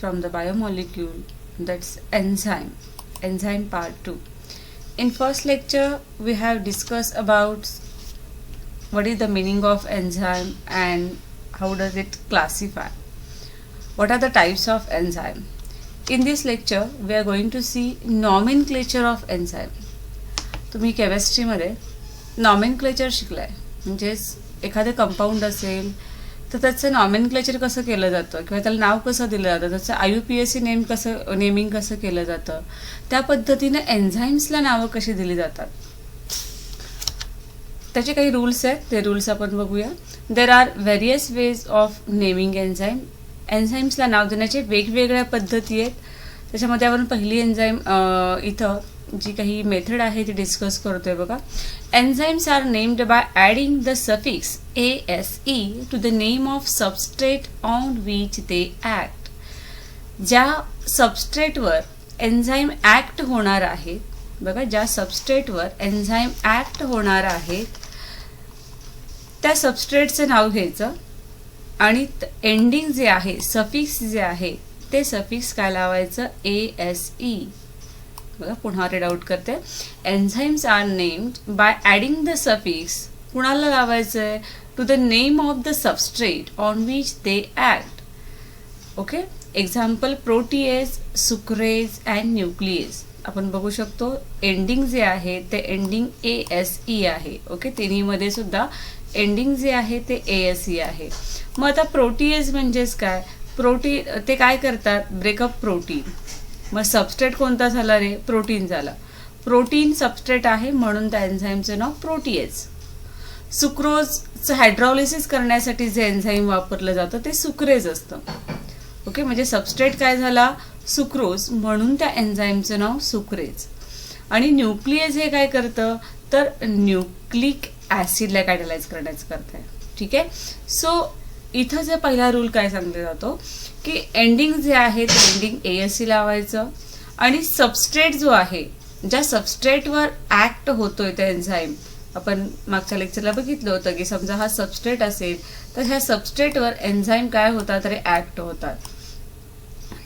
from the biomolecule, that's enzyme part 2. In first lecture we have discussed about what is the meaning of enzyme and how does it classify, what are the types of enzyme. In this lecture we are going to see nomenclature of enzyme. तुम्ही केमिस्ट्रीमध्ये nomenclature शिकलाय, म्हणजेच एखादे compound असेल तर त्याचं nomenclature कसं केलं जातं किंवा त्याला नाव कसं दिलं जातं, त्याचं IUPAC नेमिंग कसं केलं जातं, त्या पद्धतीने एन्झाईम्सला नावं कशी दिली जातात, त्याचे काही रूल्स आहेत. ते रूल्स आपण बघूया. There are various ways of naming enzyme. एन्झाईम्सला नाव देण्याचे वेगवेगळ्या पद्धती आहेत. त्याच्यामध्ये आपण पहिली एन्झाईम इथं जी काही मेथड आहे ती डिस्कस करतोय बघा. Enzymes are named by adding the suffix ASE to the name of substrate on which they act. ज्या सबस्ट्रेटवर एन्झाईम ॲक्ट होणार आहेत बघा, ज्या सबस्ट्रेटवर एन्झाईम ॲक्ट होणार आहेत त्या सबस्ट्रेटचं नाव घ्यायचं आणि एंडिंग जे आहे सफिक्स जे आहे ते सफिक्स काय लावायचं, ASE. बघा पुन्हा रीड आउट करते. Enzymes are named by adding the suffix, कुणाला लावायचं आहे, to the name of the substrate on which they act. Okay, example protease, sucrase and nuclease. आपण बघू शकतो एंडिंग जे आहे ते एंडिंग ASE आहे. ओके, तिन्हीमध्ये सुद्धा एंडिंग जे आहे ते ASE आहे. मग आता प्रोटीएज म्हणजेच काय, ते काय करतात, ब्रेकअप प्रोटीन. मग सबस्ट्रेट कोणता झाला रे, प्रोटीन झाला. प्रोटीन सबस्ट्रेट आहे म्हणून त्या एन्झाईमचं नाव प्रोटीएज. सुक्रोजचं हायड्रॉलिसिस करण्यासाठी जे एन्झाईम वापरलं जातं ते सुक्रेज असतं. ओके, म्हणजे सबस्ट्रेट काय झाला, सुक्रोज, म्हणून त्या एन्झाईमचं नाव सुक्रेज. आणि न्यूक्लियस हे काय करतं तर न्यूक्लिक ॲसिडला कॅटलाइज करण्याचं करत आहे. ठीक आहे. सो इथं जे पहिला रूल काय सांगला जातो की एंडिंग जे आहे ते एंडिंग ASE लावायचं आणि सबस्ट्रेट जो आहे, ज्या सबस्ट्रेटवर ॲक्ट होतोय ते एन्झाईम, आपण मागच्या लेक्चरला बघितलं होतं की समजा हा सबस्ट्रेट असेल तर ह्या सबस्ट्रेटवर एन्झाईम काय होतात तर ॲक्ट होतात.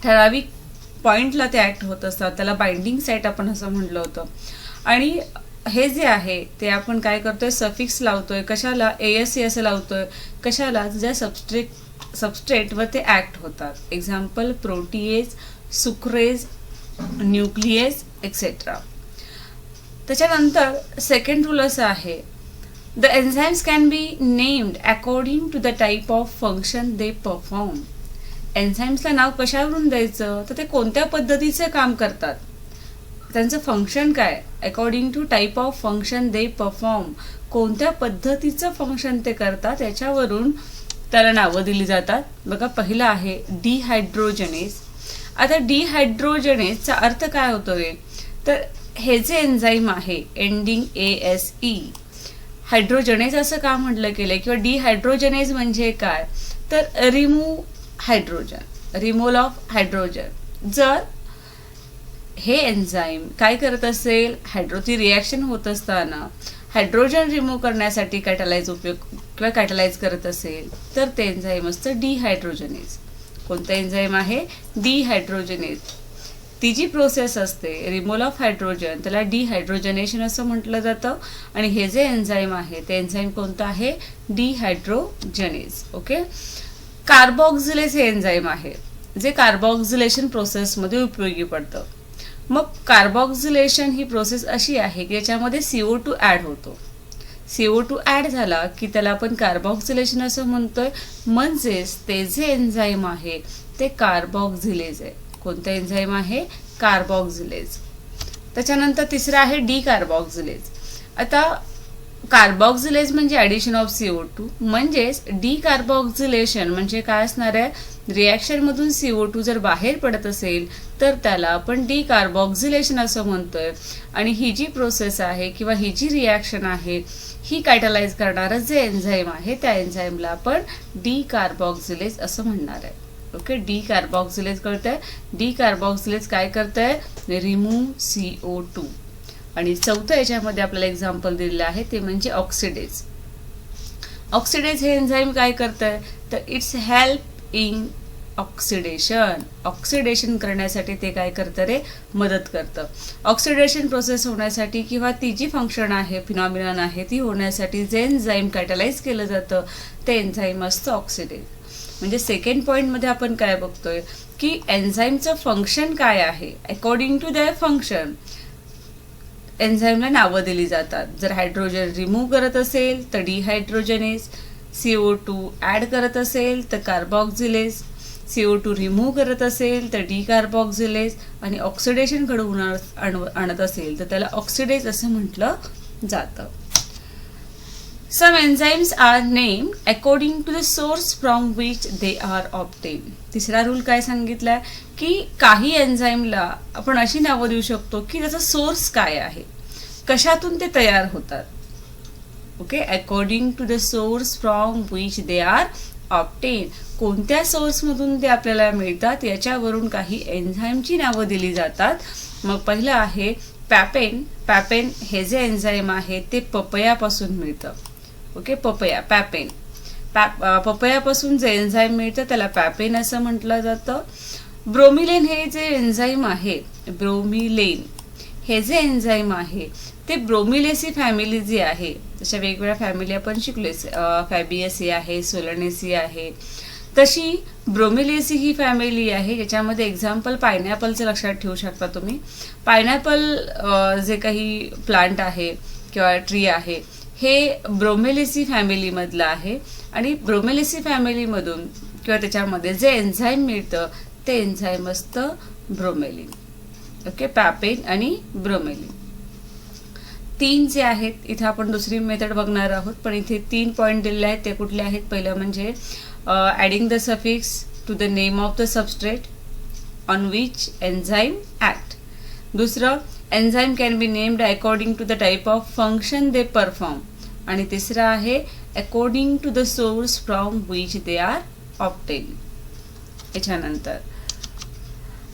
ठराविक पॉईंटला ते ॲक्ट होत असतात, त्याला बाइंडिंग साईट आपण असं म्हटलं होतं. आणि हे जे आहे ते आपण काय करतोय, सफिक्स लावतोय. कशाला, ASE असं लावतोय. कशाला, ज्या सबस्ट्रेटवर ते ॲक्ट होतात. Example protease, sucrase, nuclease etcetera. त्याच्यानंतर सेकंड रूल असं आहे, the enzymes can be named according to the type of function they perform. एन्झाईम्सला नाव कशावरून द्यायचं तर ते कोणत्या पद्धतीचं काम करतात, त्यांचं फंक्शन काय, according to type of function they perform, कोणत्या पद्धतीचं फंक्शन ते करतात याच्यावरून त्याला नावं दिली जातात. बघा पहिला आहे डिहायड्रोजनेज. आता डिहायड्रोजनेजचा अर्थ काय होतो रे, तर हे जे एन्झाईम आहे एंडिंग ASE, हायड्रोजनेज असं का म्हटलं गेलं किंवा डिहायड्रोजनेज म्हणजे काय तर remove hydrogen, removal of hydrogen. जर हे एन्झाईम काय करत असेल, ती रिॲक्शन होत असताना हायड्रोजन रिमूव्ह करण्यासाठी कॅटलाइज करत असेल तर ते एन्झाईम असतं डिहायड्रोजनेज. कोणतं एन्झाईम आहे, डिहायड्रोजनेज. ती जी प्रोसेस असते रिमूव्हल ऑफ हायड्रोजन त्याला डिहायड्रोजनेशन असं म्हटलं जातं. आणि हे जे एन्झाईम आहे ते एन्झाईम कोणतं आहे, डिहायड्रोजनेज. ओके, कार्बोक्झिलेज हे एन्झाईम आहे जे कार्बोक्झिलेशन प्रोसेसमध्ये उपयोगी पडतं. मग कार्बोक्झिलेशन ही प्रोसेस अशी आहे की याच्यामध्ये CO2 ॲड होतो. CO2 ॲड झाला की त्याला आपण कार्बोक्झिलेशन असं म्हणतोय. म्हणजेच ते जे एन्झाईम आहे ते कार्बोक्झिलेज आहे. कोणतं एन्झाईम आहे, कार्बोक्झिलेज. त्याच्यानंतर तिसरं आहे डिकार्बोक्झिलेज. आता कार्बोक्झिलेज म्हणजे ॲडिशन ऑफ CO2, म्हणजेच डिकार्बोक्झिलेशन म्हणजे काय असणार आहे, रिॲक्शनमधून CO2 जर बाहेर पडत असेल तर त्याला आपण डिकार्बोक्झिलेशन असं म्हणतोय. आणि ही जी प्रोसेस आहे किंवा ही जी रिॲक्शन आहे ही कॅटलाइज करणारं जे एन्झाईम आहे त्या एन्झाईमला आपण डिकार्बोक्झिलेज असं म्हणणार आहे. ओके, डिकार्बोक्झिलेज कळतंय. डिकार्बोक्झिलेज काय करतंय, रिमूव्ह CO2. आणि चौथं याच्यामध्ये आपल्याला एक्झाम्पल दिलेलं आहे ते म्हणजे ऑक्सिडेज. ऑक्सिडेज हे एन्झाईम काय करतंय तर इट्स हेल्प इन ऑक्सिडेशन करण्यासाठी ते काय करतं रे, मदत करतं. ऑक्सिडेशन प्रोसेस होण्यासाठी किंवा ती जी फंक्शन आहे, फिनॉमिनन आहे, ती होण्यासाठी जे एन्झाईम कॅटलाइज केलं जातं ते एन्झाईम असतं ऑक्सिडेज. म्हणजे सेकंड पॉईंटमध्ये आपण काय बघतोय की एन्झाईमचं फंक्शन काय आहे. अकॉर्डिंग टू देअर फंक्शन एन्झाईमला नावं दिली जातात. जर हायड्रोजन रिमूव्ह करत असेल तर डिहायड्रोजनेज, CO2 ॲड करत असेल तर कार्बॉक्झिलेज, CO2 रिमूव्ह करत असेल तर डिकार्बॉक्झिलेज, आणि ऑक्सिडेशन घडवून आणत असेल तर त्याला ऑक्सिडेज असं म्हटलं जातं. Some enzymes are named according to the source from which they are obtained. तिसरा रूल काय सांगितलाय की काही एन्झाईमला आपण अशी नावं देऊ शकतो की त्याचा सोर्स काय आहे, कशातून ते तयार होतात. Okay, according to the source from which they are obtain, कोणत्या सोर्समधून ते आपल्याला मिळतात याच्यावरून काही एन्झाईमची नावं दिली जातात. मग पहिलं आहे पॅपेन. पॅपेन हे जे एन्झाईम आहे ते पपयापासून मिळतं. ओके, पॅपेन. पपयापासून जे एन्झाईम मिळतं त्याला पॅपेन असं म्हटलं जातं. ब्रोमिलेन हे जे एन्झाईम आहे, ब्रोमिलेन हे जे एन्झाईम आहे ते ब्रोमिलेसी फॅमिली जी आहे, तशा वेगवेगळ्या फॅमिली आपण शिकलोय, फॅबिएसी आहे, सोलनेसी आहे, तशी ब्रोमिलेसी ही फॅमिली आहे ज्याच्यामध्ये एक्झाम्पल पायनॅपलचं लक्षात ठेवू शकता तुम्ही. पायनॅपल जे काही प्लांट आहे किंवा ट्री आहे हे ब्रोमेलेसी फॅमिलीमधलं आहे, आणि ब्रोमेलेसी फॅमिलीमधून किंवा त्याच्यामध्ये जे एन्झाईम मिळतं ते एन्झाईम असतं ब्रोमेलिन. ओके, पॅपेन आणि ब्रोमेलिन. 3 जे आहेत, इथे आपण दुसरी मेथड बघणार आहोत, पण इथे 3 पॉईंट दिलेले आहेत. ते कुठले आहेत? पहिलं म्हणजे adding the suffix to the name of the substrate on which enzyme act. दुसरं, enzyme can be named according to the type of function they perform. आणि तिसरं आहे according to the source from which they are obtain. याच्यानंतर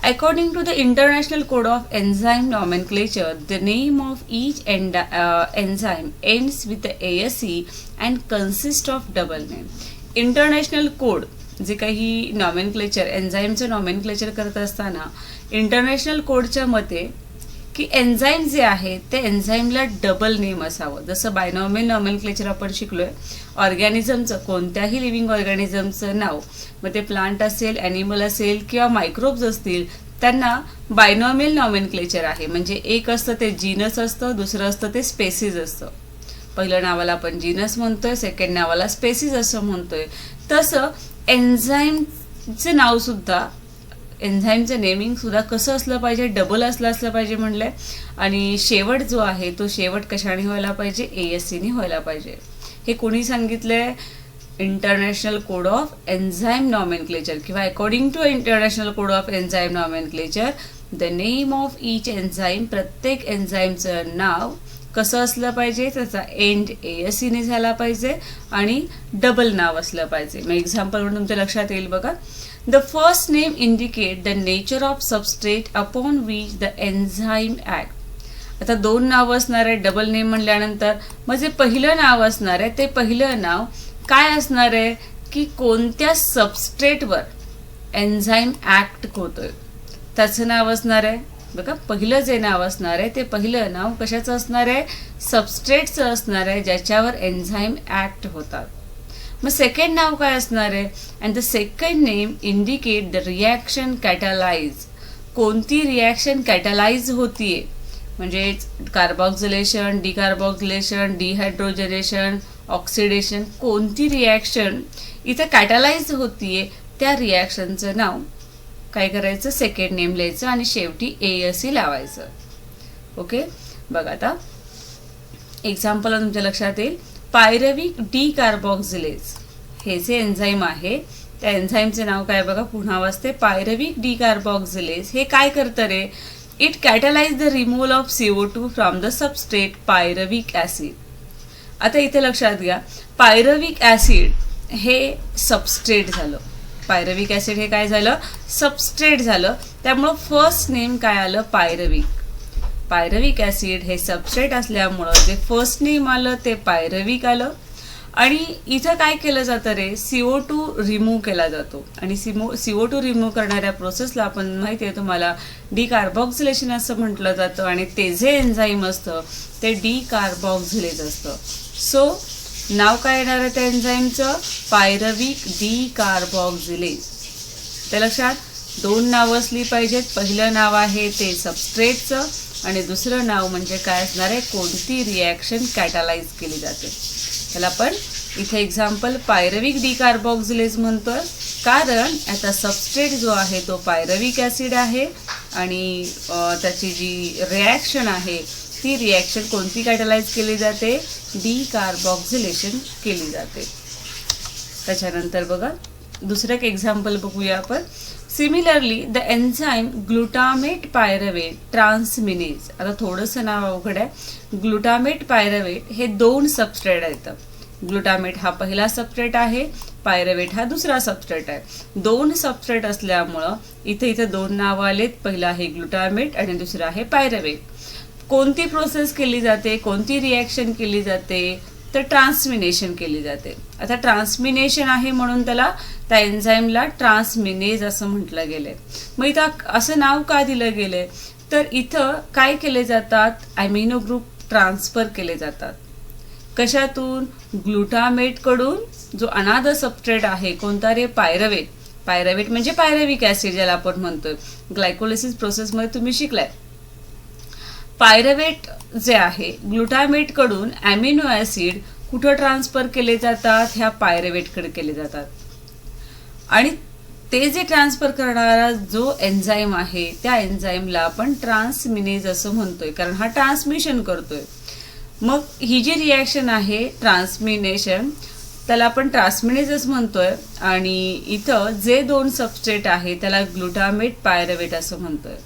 according to the International Code of Enzyme Nomenclature, the name of each enzyme ends with the ASE and consists of double name. International code जे काही nomenclature, एन्झाईमचं nomenclature करत असताना international कोडच्या मते की enzyme जे आहे ते एन्झाईमला डबल नेम असावं. जसं बायनॉमियल नॉमेनक्लेचर आपण शिकलोय, ऑर्गॅनिझमचं कोणत्याही लिव्हिंग ऑर्गॅनिझमचं नाव, मग ते प्लांट असेल, ॲनिमल असेल किंवा मायक्रोब्स असतील, त्यांना बायनॉमियल नॉमेनक्लेचर आहे. म्हणजे एक असतं ते जीनस असतं, दुसरं असतं ते स्पेसीज असतं. पहिल्या नावाला आपण जीनस म्हणतोय, सेकंड नावाला स्पेसीज असं म्हणतोय. तसं एन्झाईमचं नाव सुद्धा, एन्झाईमचं नेमिंग सुद्धा कसं असलं पाहिजे, डबल असलं पाहिजे म्हणलंय. आणि शेवट जो आहे तो शेवट कशाने व्हायला पाहिजे, ASCने व्हायला पाहिजे. हे कोणी सांगितलंय? International code of enzyme nomenclature किंवा according to international code of enzyme nomenclature the name of each enzyme, प्रत्येक एन्झाईमचं नाव कसं असलं पाहिजे, त्याचा एंड ASCने झाला पाहिजे आणि डबल नाव असलं पाहिजे. मग एक्झाम्पल म्हणून तुमच्या लक्षात येईल बघा. The first name indicate the nature of substrate upon which the enzyme act. आता 2 नाव असणार आहे डबल नेम म्हणल्यानंतर. मग जे पहिलं नाव असणार आहे ते पहिलं नाव काय असणार आहे की कोणत्या सबस्ट्रेटवर एन्झाईम ऍक्ट होतोय त्याचं नाव असणार आहे. बघा, पहिलं जे नाव असणार आहे ते पहिलं नाव कशाचं असणार आहे, सबस्ट्रेटचं असणार आहे ज्याच्यावर एन्झाईम ऍक्ट होतात. मग सेकंड नाव काय असणार आहे, and the second name indicate the reaction कॅटलाइज. कोणती रिॲक्शन कॅटलाइज होतीये, म्हणजे कार्बॉक्झिलेशन, डिकार्बॉक्झिलेशन, डिहायड्रोजनेशन, ऑक्सिडेशन, कोणती रिॲक्शन इथे कॅटलाइज होतीये त्या रिॲक्शनचं नाव काय करायचं, सेकंड नेम लिहायचं आणि शेवटी ASC लावायचं. ओके, बघा आता एक्झाम्पल तुमच्या लक्षात येईल. पायरविक डिकार्बॉक्झिलेज हे जे एन्झाईम आहे त्या एन्झाईमचे नाव काय बघा, पुन्हा वाजते पायरविक डिकार्बॉक्झिलेज. हे काय करतं रे, it catalyse the removal of CO2 from the substrate pyruvic acid. आता इथे लक्षात घ्या, पायरविक ऍसिड हे सबस्ट्रेट झालं, पायरविक ऍसिड हे काय झालं, सबस्ट्रेट झालं. त्यामुळं फर्स्ट नेम काय आलं, पायरविक. पायरविक ऍसिड हे सबस्ट्रेट असल्यामुळं जे फर्स्ट नेम आलं ते पायरविक आलं. आणि इथं काय केलं जातं रे, CO2 रिमूव्ह केला जातो आणि CO2 रिमूव्ह करणाऱ्या प्रोसेसला आपण माहिती आहे तुम्हाला डिकार्बॉक्सिलेशन असं म्हटलं जातं आणि ते जे एन्झाईम असतं ते डिकार्बॉक्सिलेज असतं. सो नाव काय येणार आहे त्या एन्झाईमचं, पायरविक डिकार्बॉक्सिलेज. त्या लक्षात दोन नावं असली पाहिजेत. पहिलं नाव आहे ते सबस्ट्रेटचं आणि दुसरं नाव म्हणजे काय असणार आहे, कोणती रिॲक्शन कॅटालाइज केली जाते. त्याला आपण इथे एक्झाम्पल पायरविक डिकार्बॉक्सिलेज म्हणतोय कारण आता सबस्ट्रेट जो आहे तो पायरविक ॲसिड आहे आणि त्याची जी रिॲक्शन आहे ती रिॲक्शन कोणती कॅटालाइज केली जाते, डिकार्बॉक्सिलेशन केली जाते. त्याच्यानंतर बघा दुसरं एक एक्झाम्पल बघूया आपण. Similarly the enzyme glutamate pyruvate transaminase. आता थोडंसं नाव अवघड आहे. ग्लुटामेट पायरवेट हे दोन सबस्ट्रेट आहेत. ग्लुटामेट हा पहिला सबस्ट्रेट आहे, पायरवेट हा दुसरा सबस्ट्रेट आहे. दोन सबस्ट्रेट असल्यामुळं इथे दोन नावं आलेत. पहिलं आहे ग्लुटामेट आणि दुसरं आहे पायरवेट. कोणती प्रोसेस केली जाते, कोणती रिॲक्शन केली जाते, तर ट्रान्समिनेशन केली जाते. आता ट्रान्समिनेशन आहे म्हणून त्याला त्या एन्झाईमला ट्रान्समिनेज असं म्हटलं गेलंय. मग इथं असं नाव का दिलं गेलंय, तर इथं काय केले जातात, अॅमिनो ग्रुप ट्रान्सफर केले जातात. कशातून, ग्लुटामेटकडून जो अनादर सबस्ट्रेट आहे कोणता रे, पायरवेट. पायरवेट म्हणजे पायरविक ॲसिड ज्याला आपण म्हणतोय, ग्लायकोलिसिस प्रोसेसमध्ये तुम्ही शिकलाय. पायरवेट जे आहे ग्लुटामेटकडून अॅमिनो ॲसिड कुठं ट्रान्सफर केले जातात, ह्या पायरवेटकडे केले जातात. आणि ते जे ट्रान्सफर करणारा जो एन्झाईम आहे त्या एन्झाईमला आपण ट्रान्समिनेज असं म्हणतोय कारण हा ट्रान्समिशन करतोय. मग ही जी रिॲक्शन आहे ट्रान्समिनेशन त्याला आपण ट्रान्समिनेजच म्हणतोय आणि इथं जे दोन सबस्ट्रेट आहे त्याला ग्लुटामेट पायरवेट असं म्हणतोय.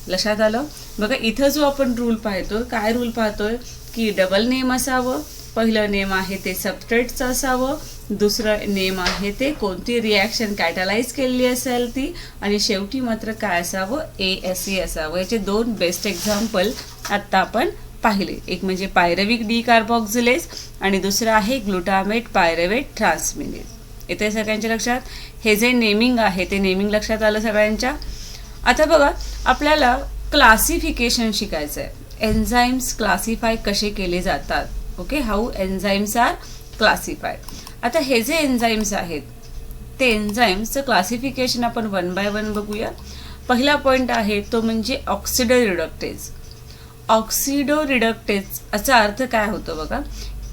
लक्षात आलं. बघा इथं जो आपण रूल पाहतोय, काय रूल पाहतोय की डबल नेम असावं. पहिलं नेम आहे ते सबस्ट्रेटचं असावं, दुसरं नेम आहे ते कोणती रिॲक्शन कॅटालाइज केलेली असेल ती, आणि शेवटी मात्र काय असावं, ASE असावं. याचे दोन बेस्ट एक्झाम्पल आत्ता आपण पाहिले. एक म्हणजे पायरविक डिकार्बॉक्सिलेज आणि दुसरं आहे ग्लुटामेट पायरवेट ट्रान्समिनेज. इथे सगळ्यांच्या लक्षात हे जे नेमिंग आहे ते नेमिंग लक्षात आलं सगळ्यांच्या. आता बघा आपल्याला क्लासिफिकेशन शिकायचं आहे. एन्झाईम्स क्लासिफाय कसे केले जातात. Okay, how enzymes are classified. आता हे जे एन्झाईम्स आहेत ते एन्झाईम्सचं क्लासिफिकेशन आपण वन बाय वन बघूया. पहिला पॉईंट आहे तो म्हणजे ऑक्सिडो रिडक्टेज. ऑक्सिडो रिडक्टेज याचा अर्थ काय होतो बघा,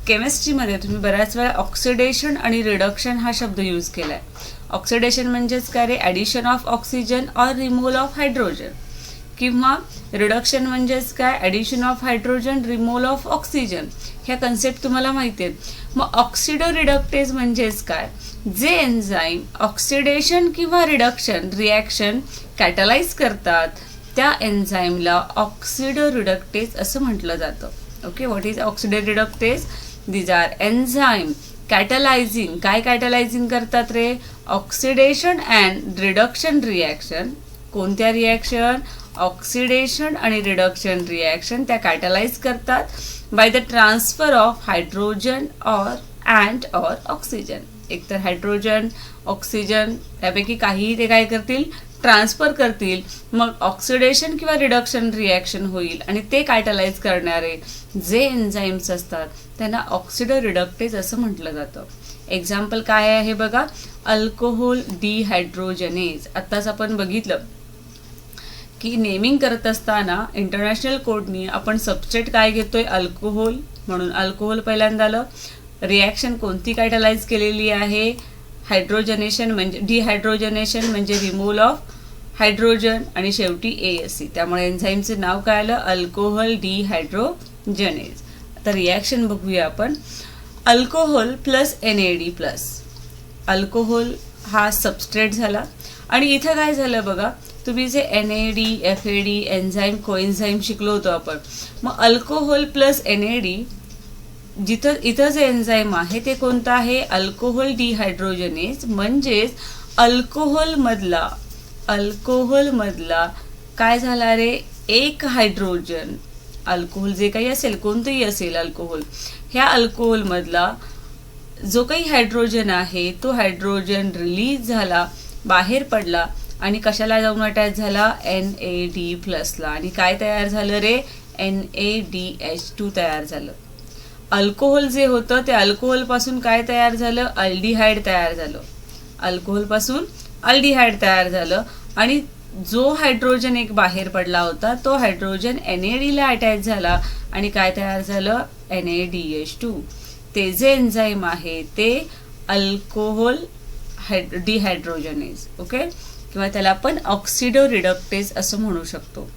केमिस्ट्रीमध्ये तुम्ही बऱ्याच वेळा ऑक्सिडेशन आणि रिडक्शन हा शब्द यूज केलाय. ऑक्सिडेशन म्हणजेच काय रे, addition of oxygen or removal of hydrogen, किंवा रिडक्शन म्हणजेच काय, addition of hydrogen removal of oxygen. ह्या कन्सेप्ट तुम्हाला माहिती आहेत. मग ऑक्सिडो रिडक्टेज म्हणजेच काय, जे एन्झाईम ऑक्सिडेशन किंवा रिडक्शन रिॲक्शन कॅटालाइज करतात त्या एन्झाईमला ऑक्सिडो रिडक्टेज असं म्हटलं जातं. Okay, what is oxidoreductase? These are enzyme catalysing. काय कॅटालायझिंग करतात रे, ऑक्सिडेशन अँड रिडक्शन रिॲक्शन. कोणत्या रिॲक्शन, ऑक्सिडेशन आणि रिडक्शन रिॲक्शन त्या कॅटालाइज करतात by the transfer of hydrogen or oxygen. एकतर हायड्रोजन, ऑक्सिजन यापैकी काहीही ते काय करतील, ट्रान्सफर करतील. मग ऑक्सिडेशन किंवा रिडक्शन रिॲक्शन होईल आणि ते कॅटालाइज करणारे जे एन्झाईम्स असतात त्यांना ऑक्सिडो रिडक्टेज असं म्हटलं जातं. एक्झाम्पल काय आहे बघा, अल्कोहोल डिहायड्रोजनेज. आत्ताच आपण बघितलं की नेमिंग करत असताना इंटरनॅशनल कोडनी आपण सबस्ट्रेट काय घेतोय, अल्कोहोल, म्हणून अल्कोहोल पहिल्यांदा आलं. रिॲक्शन कोणती कॅटालाइज केलेली आहे, हायड्रोजनेशन म्हणजे डिहायड्रोजनेशन म्हणजे रिमूव्हल ऑफ हायड्रोजन, आणि शेवटी ASE. त्यामुळे एन्झाईमचं नाव काय आलं, अल्कोहोल डिहायड्रोजनेज. आता रिॲक्शन बघूया आपण. Alcohol plus NAD plus. Alcohol हा सबस्ट्रेट झाला आणि इथं काय झालं बघा, तुम्ही जे NAD, FAD, एन्झाईम कोएन्झाईम शिकलो होतो आपण. मग अल्कोहोल प्लस NAD इथं जे एन्झाईम आहे ते कोणतं आहे, अल्कोहोल डिहायड्रोजनेज. म्हणजेच अल्कोहोलमधला काय झाला रे, एक हायड्रोजन. अल्कोहोल जे काही असेल, कोणतंही असेल अल्कोहोल, ह्या अल्कोहोलमधला जो काही हायड्रोजन आहे तो हायड्रोजन रिलीज झाला, बाहेर पडला आणि कशाला जाऊन अटॅच झाला, NAD+ ला, आणि काय तयार झालं रे, NADH2 तयार झालं. अल्कोहोल जे होतं ते अल्कोहोल पासून काय तयार झालं, अल्डिहाइड तयार झालं. अल्कोहोल पासून अल्डिहाइड तयार झालं आणि जो हायड्रोजन एक बाहेर पडला होता तो हायड्रोजन NAD ला अटॅच झाला आणि काय तयार झालं, NADH2. ते जे एन्झाईम आहे ते अल्कोहोल डिहायड्रोजनेज, ओके, किंवा त्याला आपण ऑक्सिडो रिडक्टेज असं म्हणू शकतो.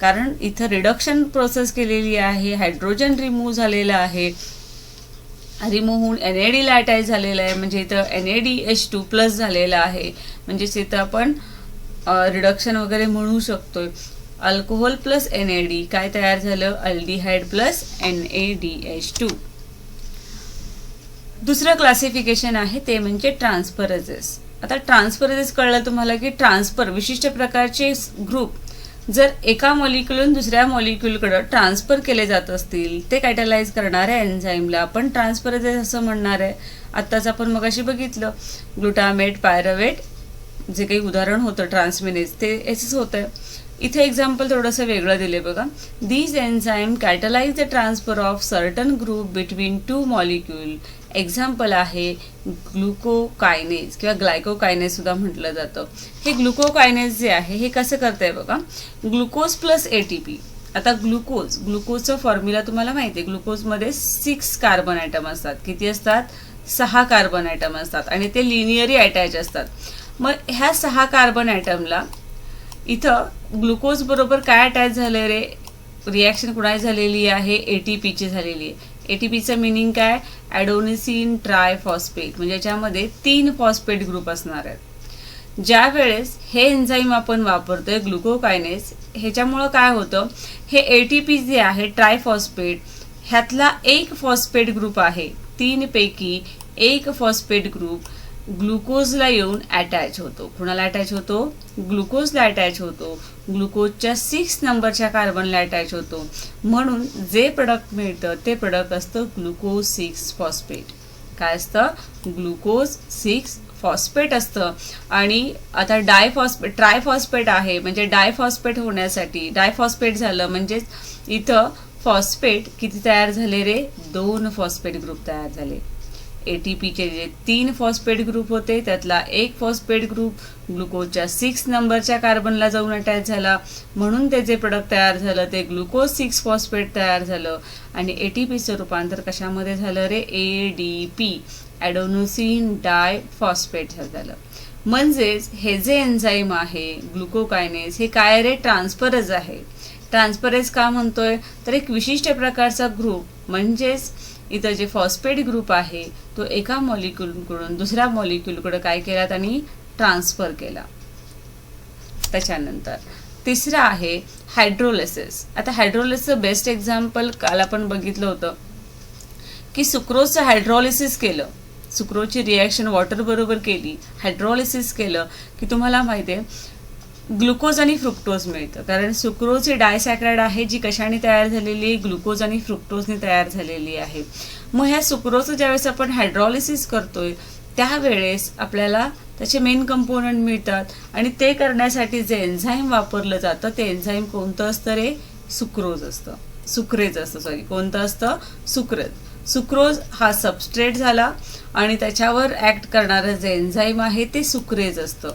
कारण इथं रिडक्शन प्रोसेस केलेली आहे, हायड्रोजन रिमूव्ह झालेला आहे, रिमूव्ह होऊन NAD ला अटॅच झालेला आहे, म्हणजे इथं NADH2+ झालेला आहे. म्हणजेच इथं आपण रिडक्शन वगैरे म्हणू शकतोय. अल्कोहोल प्लस NAD काय तयार झालं, अल्डिहाइड प्लस NADH2. दुसरं क्लासिफिकेशन आहे ते म्हणजे ट्रान्सफरेजेस. आता ट्रान्सफरेजेस कळलं तुम्हाला की ट्रान्सफर विशिष्ट प्रकारचे ग्रुप जर एका मॉलिक्यूलून दुसऱ्या मॉलिक्यूलकडे ट्रान्सफर केले जात असतील, ते कॅटलाइज करणाऱ्या एन्झाईमला आपण ट्रान्सफरेजेस असं म्हणणार आहे. आत्ताच आपण मगाशी बघितलं ग्लुटामेट, पायरवेट, जे काही उदाहरण होतं ट्रान्समिनेज ते याचंच होतं. इथे एक्झाम्पल थोडंसं वेगळं दिले बघा. These enzyme कॅटलाइज the transfer of certain group between 2 molecule. Example आहे ग्लुकोकायनेज किंवा ग्लायकोकायनेज सुद्धा म्हटलं जातं. हे ग्लुकोकायनेज जे आहे हे कसं करतंय बघा, ग्लुकोज प्लस ATP. आता ग्लुकोजचं फॉर्म्युला तुम्हाला माहिती आहे. ग्लुकोजमध्ये 6 कार्बन ॲटम असतात. किती असतात, 6 कार्बन ॲटम असतात आणि ते लिनियरी अटॅच असतात. मग ह्या 6 कार्बन ॲटमला इथं ग्लुकोज बरोबर काय अटॅच झालं रे, रिॲक्शन कुणाची झालेली आहे, ATPची झालेली आहे. ATPचं मिनिंग काय, ॲडोनिसिन ट्रायफॉस्फेट, म्हणजे याच्यामध्ये 3 फॉस्फेट ग्रुप असणार आहेत. ज्या वेळेस हे एन्झाईम आपण वापरतोय ग्लुकोकायनेज, ह्याच्यामुळं काय होतं, हे ATP जे आहे ट्रायफॉस्फेट ह्यातला एक फॉस्फेट ग्रुप आहे, 3 पैकी एक फॉस्फेट ग्रुप ग्लुकोजला येऊन अटॅच होतो. कुणाला अटॅच होतो, ग्लुकोजला अटॅच होतो. ग्लुकोजच्या 6 नंबरच्या कार्बनला अटॅच होतो. म्हणून जे प्रोडक्ट मिळतं ते प्रोडक्ट असतं ग्लुकोज 6 फॉस्फेट. काय असतं, ग्लुकोज 6 फॉस्फेट असतं. आणि आता ट्रायफॉस्फेट आहे, म्हणजे डायफॉस्फेट होण्यासाठी डायफॉस्फेट झालं म्हणजेच इथं फॉस्फेट किती तयार झाले रे, 2 फॉस्फेट ग्रुप तयार झाले. ATPचे जे 3 फॉस्फेट ग्रुप होते त्यातला एक फॉस्फेट ग्रुप ग्लुकोजच्या 6 नंबरच्या कार्बनला जाऊन अटॅच झाला. म्हणून ते जे प्रोडक्ट तयार झालं ते ग्लुकोज 6 फॉस्फेट तयार झालं. आणि ATPचं रूपांतर कशामध्ये झालं रे, ADP, ॲडोनिसिन डायफॉस्फेट झालं. म्हणजेच हे जे एन्झाईम आहे ग्लुकोकायनेज हे काय रे, ट्रान्सफरज आहे. ट्रान्सफरेज का म्हणतोय, तर एक विशिष्ट प्रकारचा ग्रुप म्हणजेच इथं जे फॉस्फेट ग्रुप आहे तो एका मॉलिक्यूलकडून दुसऱ्या मॉलिक्यूलकडे काय केला, त्यांनी ट्रान्सफर केला. त्याच्यानंतर तिसरं आहे हायड्रोलिसिस. आता हायड्रोलिसिसचं बेस्ट एक्झाम्पल काल आपण बघितलं होतं की सुक्रोजचं हायड्रोलिसिस केलं, सुक्रोजची रिॲक्शन वॉटर बरोबर केली, हायड्रोलिसिस केलं की तुम्हाला माहिती आहे ग्लुकोज आणि फ्रुक्टोज मिळतं. कारण सुक्रोज ही डायसॅक्राइड आहे जी कशाने तयार झालेली आहे, ग्लुकोज आणि फ्रुक्टोजने तयार झालेली आहे. मग ह्या सुक्रोजचं ज्यावेळेस आपण हायड्रोलिसिस करतोय त्यावेळेस आपल्याला त्याचे मेन कंपोनंट मिळतात आणि ते करण्यासाठी जे एन्झाईम वापरलं जातं ते एन्झाईम कोणतं असतं रे, सुक्रेज असतं. कोणतं असतं, सुक्रोज हा सबस्ट्रेट झाला आणि त्याच्यावर ॲक्ट करणारं जे एन्झाईम आहे ते सुक्रेज असतं.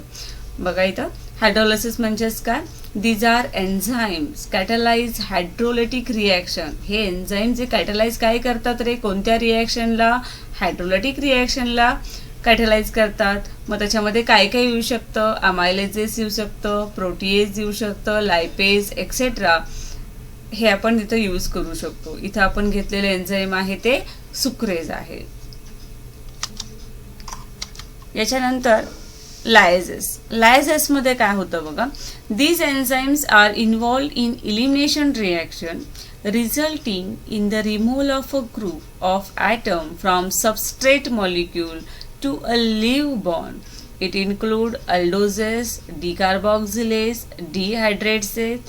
बघा इथं हायड्रोलिसिस म्हणजेच काय, these are enzymes catalyse hydrolytic reaction. हे एन्झाईम जे कॅटलाइज काय करतात रे, कोणत्या रिॲक्शनला, हायड्रोलिटिक रिॲक्शनला कॅटलाइज करतात. मग त्याच्यामध्ये काय काय येऊ शकतं, अमायलेजेस येऊ शकतं, प्रोटीएज येऊ शकतं, लायपेज एक्सेट्रा. हे आपण इथं यूज करू शकतो. इथं आपण घेतलेले एन्झाईम आहे ते सुक्रेज आहे. याच्यानंतर लायझेस मध्ये काय होतं बघा, these enzymes are involve in elimination reaction resulting in the removal of a group of atom from substrate molecule to a leave bond. It include aldolases, decarboxylase, dehydratases,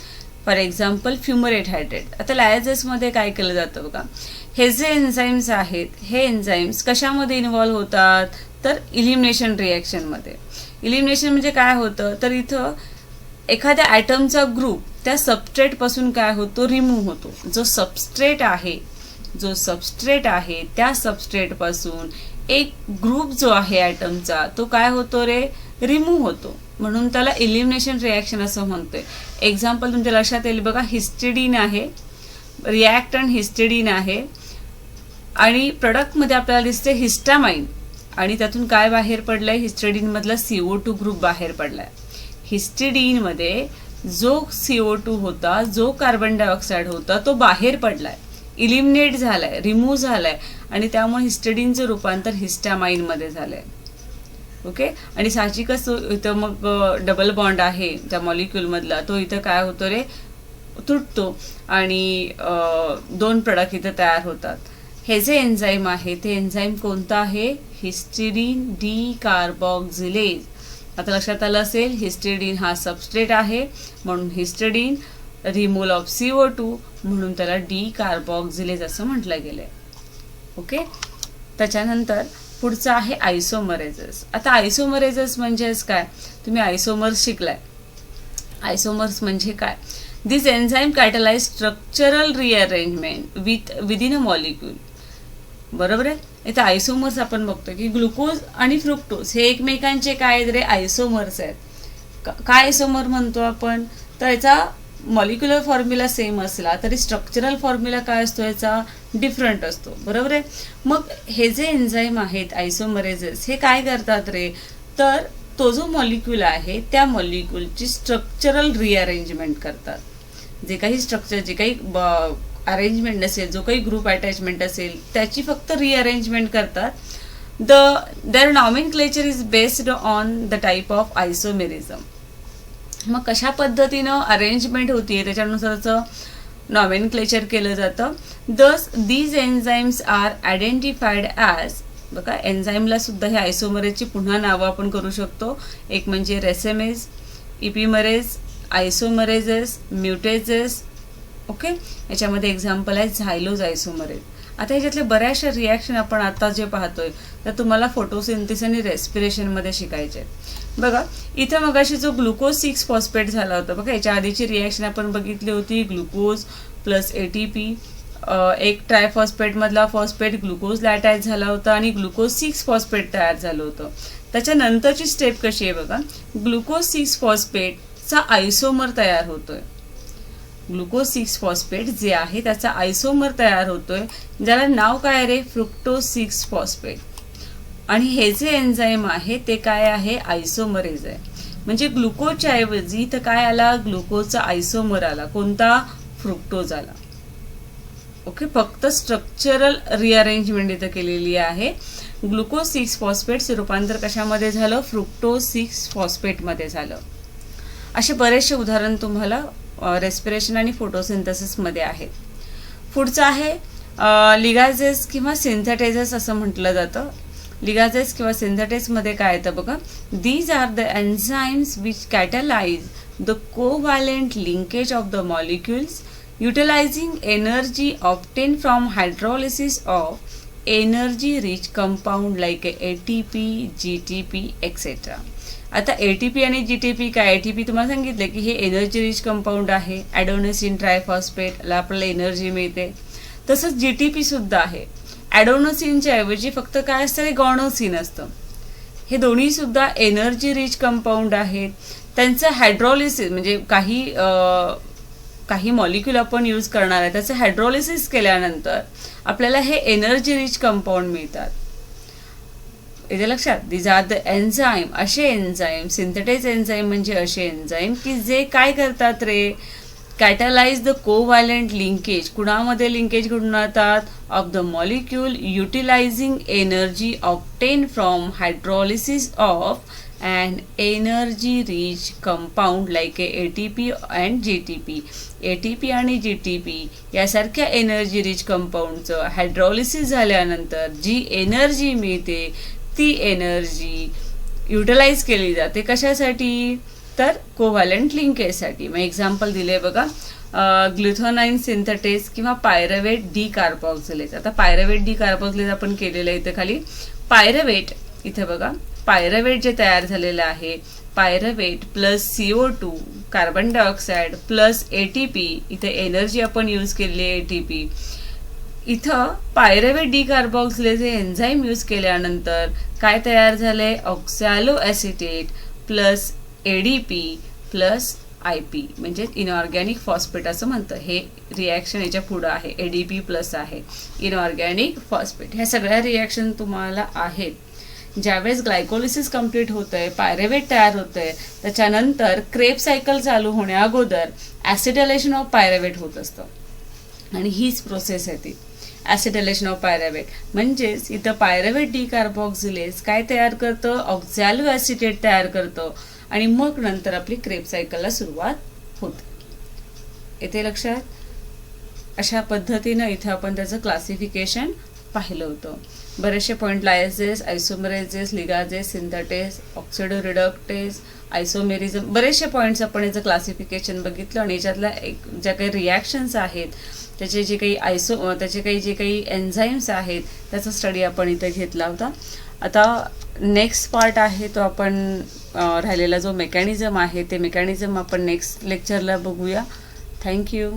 for example fumarate hydrate. आता लायझेसमध्ये काय केलं जातं बघा, हे जे enzymes आहेत हे एन्झाईम्स कशामध्ये इन्व्हॉल्व्ह होतात तर इलिमिनेशन रिॲक्शनमध्ये. इलिमिनेशन म्हणजे काय होतं तर इथं एखाद्या ॲटमचा ग्रुप त्या सबस्ट्रेटपासून काय होतो रिमूव्ह होतो. जो सबस्ट्रेट आहे त्या सबस्ट्रेटपासून एक ग्रुप जो आहे ॲटमचा तो काय होतो रे रिमूव्ह होतो, म्हणून त्याला इलिमिनेशन रिॲक्शन असं म्हणतोय. एक्झाम्पल तुमच्या लक्षात येईल बघा, हिस्टिडीन आहे, रिॲक्टंट हिस्टिडीन आहे आणि प्रोडक्टमध्ये आपल्याला दिसते हिस्टामाइन आणि त्यातून काय बाहेर पडलंय हिस्टिडीनमधला CO2 ग्रुप बाहेर पडलाय. हिस्टिडीनमध्ये जो CO2 होता, जो कार्बन डायऑक्साईड होता तो बाहेर पडलाय, इलिमिनेट झालाय, रिमूव्ह झालाय आणि त्यामुळे हिस्टिडीनचं रूपांतर हिस्टामाइनमध्ये झालंय. ओके. आणि साहजिकच इथं मग डबल बॉन्ड आहे त्या मॉलिक्यूलमधला तो इथं काय होतो रे तुटतो आणि 2 प्रोडक्ट इथं तयार होतात. हे जे एन्झाईम आहे ते एन्झाईम कोणतं आहे हिस्टिडीन डिकार्बॉक्झिलेज. आता लक्षात आलं असेल हिस्टिडीन हा सबस्ट्रेट आहे म्हणून हिस्टिडीन, रिमूव्हल ऑफ CO2 म्हणून त्याला डिकार्बॉक्झिलेज असं म्हटलं गेलंय. ओके. त्याच्यानंतर पुढचं आहे आयसोमरेजेस. आता आयसोमरेजेस म्हणजेच काय, तुम्ही आयसोमर्स शिकलाय. आयसोमर्स म्हणजे काय, this enzyme catalyse structural rearrangement within a molecule. बरोबर आहे. इथं आयसोमर्स आपण बघतो की ग्लुकोज आणि फ्रुक्टोज हे एकमेकांचे काय रे आयसोमर्स आहेत. काय आयसोमर म्हणतो आपण तर याचा मॉलिक्युलर फॉर्म्युला सेम असला तरी स्ट्रक्चरल फॉर्म्युला काय असतो याचा डिफरंट असतो. बरोबर आहे. मग हे जे एन्झाईम आहेत आयसोमरेजेस हे काय करतात रे तर तो जो मॉलिक्यूल आहे त्या मॉलिक्यूलची स्ट्रक्चरल रिअरेंजमेंट करतात. जे काही स्ट्रक्चर जे काही अरेंजमेंट असेल, जो काही ग्रुप अटॅचमेंट असेल त्याची फक्त रिअरेंजमेंट करतात. Their nomenclature is based on the type of isomerism. मग कशा पद्धतीनं अरेंजमेंट होतीये त्याच्यानुसारचं नॉमेनक्लेचर केलं जातं. Thus these enzymes are identified as, बघा एन्झाईमला सुद्धा हे आयसोमरेजची पुन्हा नावं आपण करू शकतो. एक म्हणजे रेसेमेज, इपिमरेज, आयसोमरेजेस, म्युटेजेस. ओके. याच्यामध्ये एक्झाम्पल आहे झायलोज आयसोमरेज. आता ह्याच्यातले बऱ्याचशा रिॲक्शन आपण आता जे पाहतोय तर तुम्हाला फोटोसिंथेसिस आणि रेस्पिरेशनमध्ये शिकायचे. बघा इथं मगाशी जो ग्लुकोज 6 फॉस्फेट झाला होता बघा, याच्या आधीची रिॲक्शन आपण बघितली होती ग्लुकोज प्लस ATP, एक ट्रायफॉस्फेटमधला फॉस्फेट ग्लुकोजला अटॅच झाला होता आणि ग्लुकोज 6 फॉस्फेट तयार झालं होतं. त्याच्यानंतरची स्टेप कशी आहे बघा, ग्लुकोज 6 फॉस्फेटचा आयसोमर तयार होतोय. ग्लुकोज 6 फॉस्फेट जे आहे त्याचा आयसोमर तयार होतोय ज्याला नाव काय रे फ्रुक्टोज 6 फॉस्फेट. आणि हे जे एन्झाईम आहे ते काय आहे आयसोमरेज आहे. म्हणजे ग्लुकोजच्या ऐवजी इथं काय आला ग्लुकोजचा आयसोमर आला. कोणता फ्रुक्टोज आला. ओके. फक्त स्ट्रक्चरल रिअरेंजमेंट इथं केलेली आहे. ग्लुकोज 6 फॉस्फेटचे रूपांतर कशामध्ये झालं फ्रुक्टोज 6 फॉस्फेटमध्ये झालं. असे बरेचसे उदाहरण तुम्हाला रेस्पिरेशन आणि फोटोसिंथेसिसमध्ये आहेत. पुढचं आहे लिगाजेस किंवा सिंथेटेजेस असं म्हटलं जातं. लिगाजेस किंवा सिंथेटेजमध्ये काय येतं बघा, these are the enzymes which catalyse the covalent linkage of the molecules utilising energy obtain from hydrolysis of energy rich compound like ATP, GTP etcetera. आता ATP आणि GTP काय, ATP तुम्हाला सांगितलं की हे एनर्जी रिच कंपाऊंड आहे, ॲडोनोसिन ट्रायफॉस्फेटला आपल्याला energy मिळते. तसंच GTP सुद्धा आहे. ॲडोनोसिनच्या ऐवजी फक्त काय असतं रे गॉनोसिन असतं. हे दोन्ही सुद्धा एनर्जी रिच कंपाऊंड आहेत. त्यांचं हायड्रोलिसिस म्हणजे काही मॉलिक्यूल आपण यूज करणार आहे त्याचं हायड्रोलिसिस केल्यानंतर आपल्याला हे एनर्जी रिच कंपाऊंड मिळतात. इथे लक्षात, दीज आर द एन्झाईम, असे एन्झाईम, सिंथेटेज एन्झाईम म्हणजे असे एन्झाईम की जे काय करतात रे कॅटलाइज द कोव्हॅलेंट लिंकेज. कुणामध्ये लिंकेज घडून आणतात of the molecule utilising energy obtain from hydrolysis of and energy rich compound like ATP and GTP. ATP आणि GTP यासारख्या एनर्जी रिच कंपाऊंडचं हायड्रोलिसिस झाल्यानंतर जी एनर्जी मिळते ती एनर्जी युटिलाइज केली जाते. कशासाठी तर कोव्हॅलंट लिंकेजसाठी. मग एक्झाम्पल दिले बघा, ग्लुथोनाइन सिंथेटेज किंवा पायरवेट डी कार्बॉक्सिलेज. आता पायरवेट डी कार्बॉक्सिलेज आपण केलेलं आहे इथे खाली. पायरवेट इथे बघा, पायरवेट जे तयार झालेलं आहे, pyruvate plus CO2 carbon dioxide plus ATP, इथे एनर्जी आपण यूज केलेली आहे ATP. इथं पायरवेट डी कार्बॉक्सिलेज हे एन्झाईम यूज केल्यानंतर काय तयार झाले, oxaloacetate plus ADP plus IP, म्हणजे इनऑर्गॅनिक फॉस्फेट असं म्हणतं. हे रिॲक्शन याच्या पुढं आहे, ADP प्लस आहे, इनऑर्गॅनिक फॉस्फेट. ह्या सगळ्या रिॲक्शन तुम्हाला आहेत. ज्यावेळेस ग्लायकोलिसिस कंप्लीट होतंय, पायरवेट तयार होतंय, त्याच्यानंतर क्रेब सायकल चालू होण्या अगोदर ॲसिटायलेशन ऑफ पायरवेट होत असतं. आणि हीच प्रोसेस आहे ती ॲसिटायलेशन ऑफ पायरवेट. म्हणजेच इथं पायरवेट डी कार्बॉक्सिलेज काय तयार करतं, ऑक्झॅलो ॲसिटेट तयार करतं आणि मग नंतर आपली क्रेब सायकलला सुरुवात होते. येते लक्षात. अशा पद्धतीनं इथं आपण त्याचं क्लासिफिकेशन पाहिलं होतं. बरेचसे पॉईंट, लायझेस, आयसोमरेजेस, लिगाजेस, सिंथेटेस, ऑक्सिडो रिडक्टेज, आयसोमेरिझम, बरेचसे पॉईंट्स आपण याचं क्लासिफिकेशन बघितलं. आणि याच्यातल्या ज्या काही रिॲक्शन्स आहेत, त्याचे जे काही एन्झाईम्स आहेत, त्याचा स्टडी आपण इथे घेतला होता. आता नेक्स्ट पार्ट आहे तो आपण राहिलेला जो मेकॅनिझम आहे, ते मेकॅनिझम आपण नेक्स्ट लेक्चरला बघूया. थँक्यू.